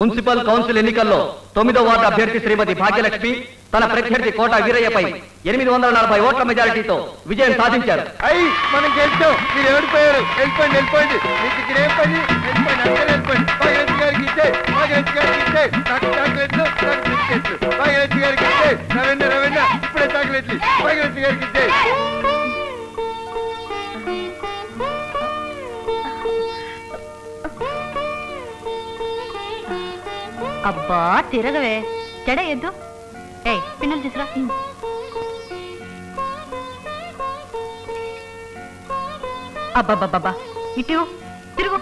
Municipal council ఎన్నికల్లో 9వ ward అభ్యర్థి శ్రీమతి భాగ్యలక్ష్మి తన ప్రత్యర్థి కోట వీరయ్యపై 840 ఓట్ల మెజారిటీతో విజయం సాధించారు. మనం గెలిచాం. మీరు ఎవరిపోయారు? వెళ్ళిపోండి. మీకు ఇక్కడ ఏం పని? వెళ్ళిపోండి. భాగ్యలక్ష్మి గారికి ఇచ్చే, నాకు చాక్లెట్లు, నాకు బిస్కెట్లు. భాగ్యలక్ష్మి గారికి ఇచ్చే, రవెన్న ఇప్పుడే చాక్లెట్లు. భాగ్యలక్ష్మి గారికి ఇచ్చే. అబ్బా తిరగవే, జడ ఎద్దు. పిన్నలు తీసురా. అబ్బాబ్బాబ్బా, ఇటు తిరుగు.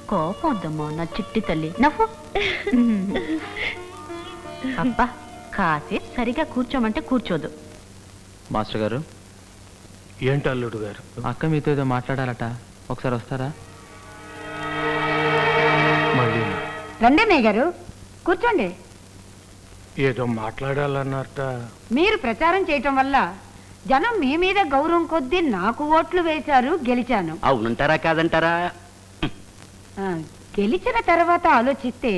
కోపం వద్దమ్మా నా చిట్టి తల్లి, నవ్వు. అబ్బా కాసేపు సరిగా కూర్చోమంటే కూర్చోదు. మాస్టర్ గారు. ఏంటి అల్లుడు గారు? అక్క మీతో ఏదో మాట్లాడాలట, ఒకసారి వస్తారా? మళ్ళీ రండి అన్నయ్య గారు, కూర్చోండి. ఏదో మాట్లాడాలన్నారట. మీరు ప్రచారం చేయటం వల్ల జనం మీ మీద గౌరవం కొద్దీ నాకు ఓట్లు వేశారు, గెలిచాను. అవునంటారా కాదంటారా? గెలిచిన తర్వాత ఆలోచిస్తే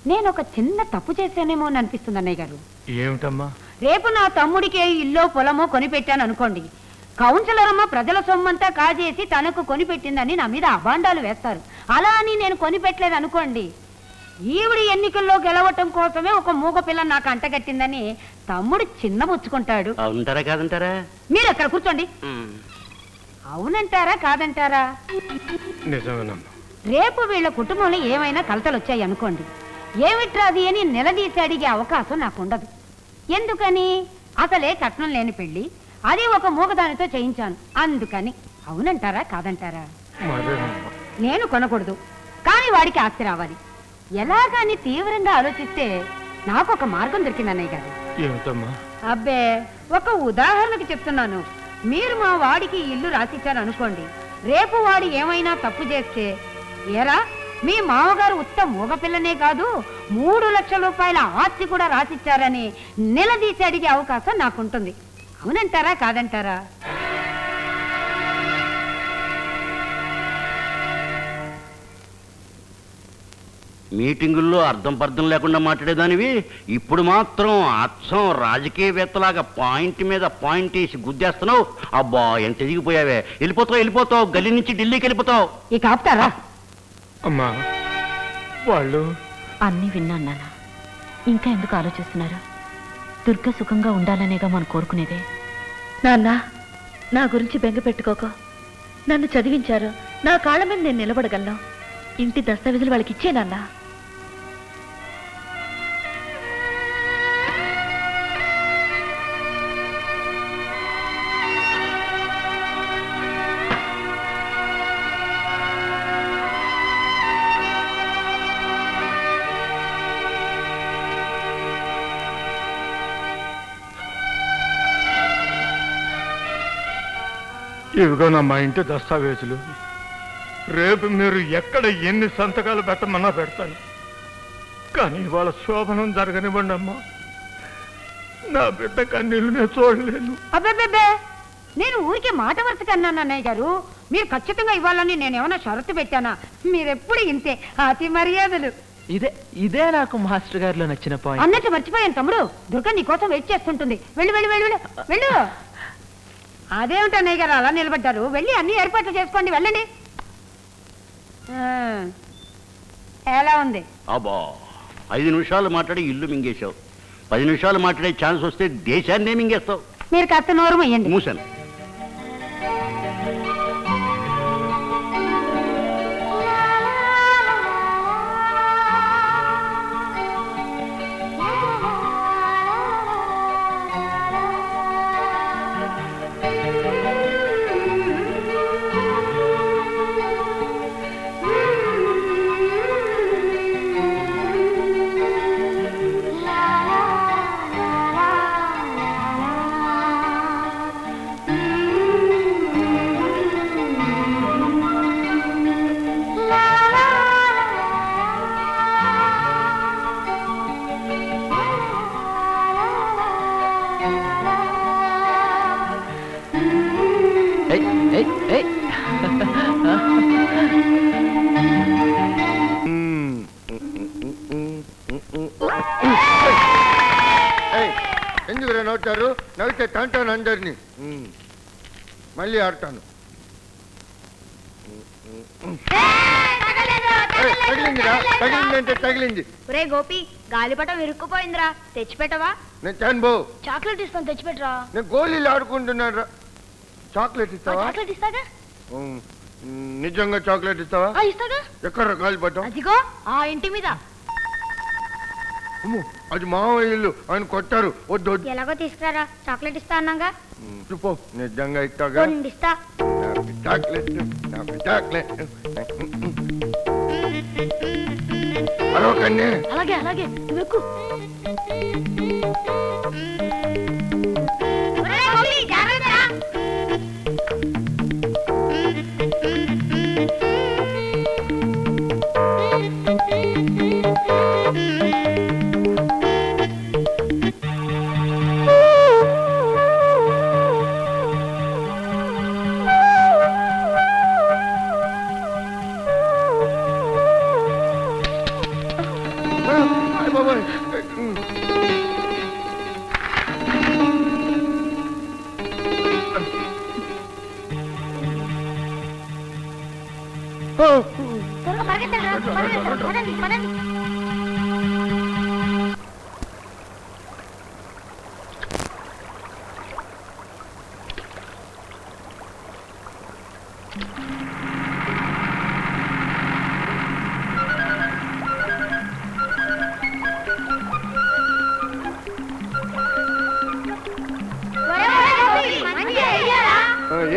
నేను ఒక చిన్న తప్పు చేశానేమో అని అనిపిస్తుంది అన్నయ్య గారు. ఏమిటమ్మా? రేపు నా తమ్ముడికి ఇల్లో పొలమో కొనిపెట్టాను అనుకోండి, కౌన్సిలర్ అమ్మ ప్రజల సొమ్మంతా కాజేసి తనకు కొనిపెట్టిందని నా మీద అభాండాలు వేస్తారు. అలా అని నేను కొనిపెట్టలేదు అనుకోండి, ఈవిడి ఎన్నికల్లో గెలవటం కోసమే ఒక మూగ పిల్ల నాకు అంటగట్టిందని తమ్ముడు చిన్నబుచ్చుకుంటాడు. అవునంటారా కాదంటారా? మీరు అక్కడ కూర్చోండి. అవునంటారా కాదంటారా? నిజమేనమ్మా. రేపు వీళ్ళ కుటుంబంలో ఏమైనా కలతలు వచ్చాయి అనుకోండి, ఏమిట్రాది అని నిలదీసి అడిగే అవకాశం నాకు ఉండదు. ఎందుకని? అసలే కట్నం లేని పెళ్లి, అది ఒక మూగదానితో చేయించాను అందుకని. అవునంటారా కాదంటారా? నేను కొనకూడదు, కానీ వాడికి ఆస్తి రావాలి. ఎలాగాని తీవ్రంగా ఆలోచిస్తే నాకు ఒక మార్గం దొరికింది అన్నయ్య గారు. ఏమిటమ్మా? అబ్బే, ఒక ఉదాహరణకి చెప్తున్నాను. మీరు మా వాడికి ఇల్లు రాసిచ్చారు అనుకోండి, రేపు వాడు ఏమైనా తప్పు చేస్తే, ఏరా మీ మామగారు ఉత్త మూగపిల్లనే కాదు 3 లక్షల రూపాయల ఆస్తి కూడా రాసిచ్చారని నిలదీసి అడిగే అవకాశం నాకుంటుంది. అవునంటారా కాదంటారా? మీటింగుల్లో అర్థం పర్థం లేకుండా మాట్లాడేదానివి ఇప్పుడు మాత్రం అచ్చం రాజకీయవేత్తలాగా పాయింట్ మీద పాయింట్ వేసి గుద్దేస్తున్నావు. అబ్బా ఎంత ఎదిగిపోయావే. వెళ్ళిపోతావు గల్లీ నుంచి ఢిల్లీకి వెళ్ళిపోతావు. ఇక ఆపుతారా? అమ్మా వాళ్ళు అన్నీ విన్నాను నాన్న, ఇంకా ఎందుకు ఆలోచిస్తున్నారు? దుర్గ సుఖంగా ఉండాలనేగా మనం కోరుకునేదే. నాన్న, నా గురించి బెంగ పెట్టుకోకు. నన్ను చదివించారు, నా కాళ్ళ మీద నేను నిలబడగలను. ఇంటి దస్తావేజులు వాళ్ళకి ఇచ్చే నాన్న. ఇవిగోనా మా ఇంటి దస్తావేజులు. రేపు మీరు ఎక్కడ ఎన్ని సంతకాలు పెట్టమన్నా పెడతాను, కానీ వాళ్ళ శోభనం జరగనివ్వండి అమ్మా. నా బిడ్డ కన్నీళ్ళు నేను చూడలేను. అబ్బే, నేను ఊరికే మాట వరుసగా అన్నాను అన్నయ్య గారు. మీరు ఖచ్చితంగా ఇవ్వాలని నేనేమన్నా షరతు పెట్టానా? మీరెప్పుడు ఇంతే, అతి మర్యాదలు. ఇదే నాకు మాస్టర్ గారిలో నచ్చిన పాయింట్. అన్నట్టు మర్చిపోయాను తమ్ముడు, దుర్గ నీకోసం వెయిట్ చేస్తుంటుంది. వెళ్ళు. అదేమిటి అన్నయ్య గారు అలా నిలబడ్డారు? వెళ్ళి అన్ని ఏర్పాట్లు చేసుకోండి, వెళ్ళండి. ఎలా ఉంది? అబ్బా 5 నిమిషాలు మాట్లాడి ఇల్లు మింగేశావు. 10 నిమిషాలు మాట్లాడే ఛాన్స్ వస్తే దేశాన్నే మింగేస్తావు. మీరు కాస్త నోరు మొయ్యండి. మూసాను. భయపడతారు, నవ్వితే తంటాను అందరినీ. మళ్ళీ ఆడతాను. తగిలిందిరా, తగిలిందంటే తగిలింది. ఒరే గోపి, గాలిపటం ఇరుక్కుపోయిందిరా, తెచ్చిపెట్టవా? నేను చాను బో, చాక్లెట్ ఇస్తాను, తెచ్చిపెట్టరా. నేను గోళీలు ఆడుకుంటున్నాను రా. చాక్లెట్ ఇస్తావా? చాక్లెట్ ఇస్తాగా. నిజంగా చాక్లెట్ ఇస్తావా? ఇస్తాగా. ఎక్కడ గాలిపటం? అదిగో ఆ ఇంటి మీద. అది మామయ్య ఇల్లు, ఆయన కొట్టారు. వద్దు వద్దు. ఎలాగో తీసుకురారా, చాక్లెట్ ఇస్తా అన్నాగా. పో, నిజంగా ఇస్తాగా. ఇస్తా. చాక్లెట్, నాకు చాక్లెట్. హలో కన్నే. అలాగే అలాగే, నువ్వు ఎక్కు.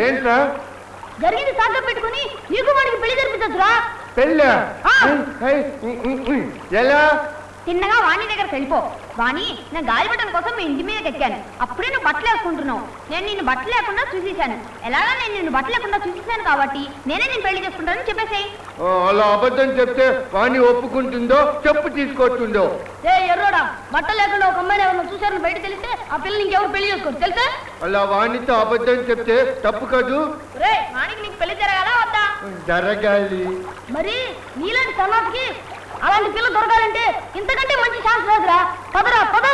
ఏంట్రా జరిగింది సాగ పెట్టుకుని నీకు వాడికి పెళ్లి జరిపించదురా. పెళ్ళా? ఎలా? తిన్నగా వాణి దగ్గరకు వెళ్ళిపో. వాణి, నేను గాలిపటం కోసం మీ ఇంటి మీదకి ఎక్కాను. అప్పుడే నువ్వు బట్టలు వేసుకుంటున్నావు. నేను నిన్ను బట్టలు లేకుండా చూసేశాను. ఎలాగా నేను నిన్ను బట్టలు లేకుండా చూసేశాను కాబట్టి నేనే నేను పెళ్లి చేసుకుంటానని చెప్పేసేయి. అలా అబద్ధం చెప్తే వాణి ఒప్పుకుంటుందో, చెప్పు తీసుకొస్తుందో? ఏ ఎర్రోడా, బట్టలు లేకుండా ఒక అమ్మాయిని ఎవరు చూశారని బయట తెలిస్తే ఆ పిల్లలు ఇంకెవరు పెళ్లి చేసుకోరు తెలుసా? అలా వాణితో అబద్ధం చెప్తే తప్పు కాదు. రే, వాణికి నీకు పెళ్లి జరగాలా వద్దా? జరగాలి. మరి నీలాంటి సమాజ్కి అలాంటి పిల్ల దొరకాలంటే ఇంతకంటే మంచి ఛాన్స్ లేదురా. పదరా పద.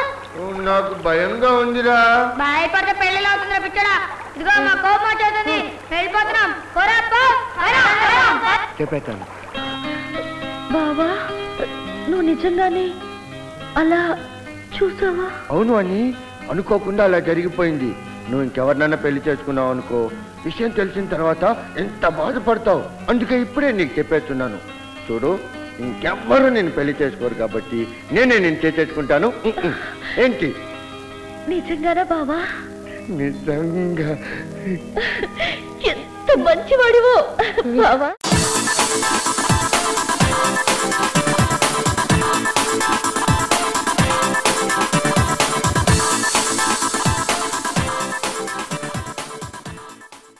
నాకు భయంగా ఉందిరా. భయపడితే పెళ్లి అవుతుందిరా పిచ్చడా. ఇదిగో మా కోపం వచ్చేస్తుంది, వెళ్ళిపోతున్నాం. చెప్పేస్తాను. బావా, నువ్వు నిజంగానే అలా చూసావా? అవును అని అనుకోకుండా అలా జరిగిపోయింది. నువ్వు ఇంకెవరినైనా పెళ్లి చేసుకున్నావు అనుకో, విషయం తెలిసిన తర్వాత ఎంత బాధపడతావు. అందుకే ఇప్పుడే నీకు చెప్పేస్తున్నాను. చూడు, ఇంకెవ్వరూ నేను పెళ్లి చేసుకోరు కాబట్టి నేనే నేను చేసుకుంటాను. ఏంటి? నిజంగానా బావా? నిజంగా. ఎంత మంచివాడివో బావా.